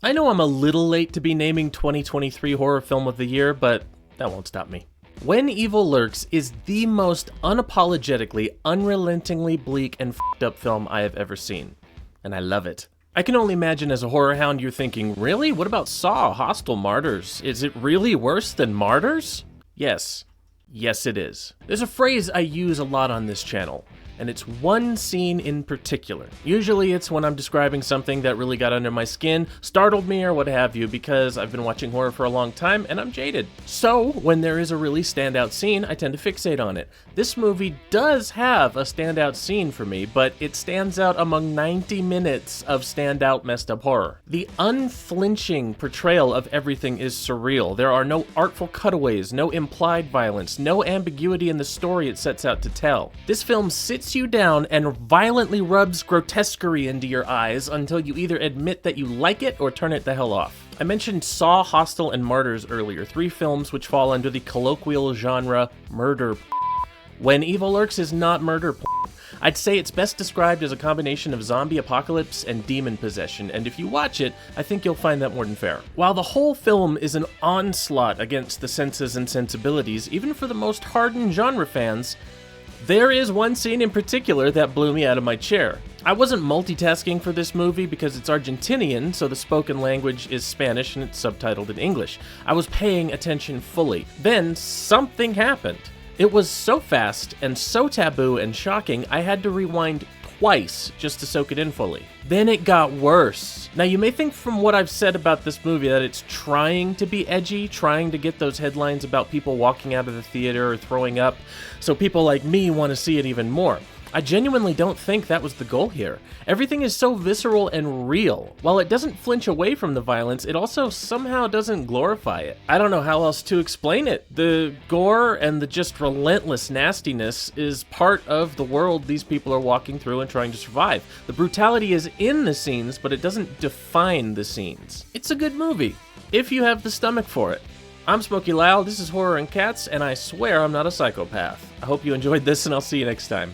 I know I'm a little late to be naming 2023 horror film of the year, but that won't stop me. When Evil Lurks is the most unapologetically, unrelentingly bleak and f***ed up film I have ever seen. And I love it. I can only imagine as a horror hound you're thinking, really? What about Saw, Hostel, Martyrs? Is it really worse than Martyrs? Yes. Yes, it is. There's a phrase I use a lot on this channel, and it's one scene in particular. Usually it's when I'm describing something that really got under my skin, startled me or what have you, because I've been watching horror for a long time and I'm jaded. So when there is a really standout scene, I tend to fixate on it. This movie does have a standout scene for me, but it stands out among 90 minutes of standout messed up horror. The unflinching portrayal of everything is surreal. There are no artful cutaways, no implied violence, no ambiguity in the story it sets out to tell. This film sits you down and violently rubs grotesquerie into your eyes until you either admit that you like it or turn it the hell off. I mentioned Saw, Hostel, and Martyrs earlier, 3 films which fall under the colloquial genre murder when Evil Lurks is not murder. I'd say it's best described as a combination of zombie apocalypse and demon possession, and if you watch it, I think you'll find that more than fair. While the whole film is an onslaught against the senses and sensibilities, even for the most hardened genre fans, there is one scene in particular that blew me out of my chair. I wasn't multitasking for this movie because it's Argentinian, so the spoken language is Spanish and it's subtitled in English. I was paying attention fully. Then something happened. It was so fast and so taboo and shocking, I had to rewind twice just to soak it in fully. Then it got worse. Now you may think from what I've said about this movie that it's trying to be edgy, trying to get those headlines about people walking out of the theater or throwing up, so people like me want to see it even more. I genuinely don't think that was the goal here. Everything is so visceral and real. While it doesn't flinch away from the violence, it also somehow doesn't glorify it. I don't know how else to explain it. The gore and the just relentless nastiness is part of the world these people are walking through and trying to survive. The brutality is in the scenes, but it doesn't define the scenes. It's a good movie, if you have the stomach for it. I'm Smokey Lyle, this is Horror and Cats, and I swear I'm not a psychopath. I hope you enjoyed this, and I'll see you next time.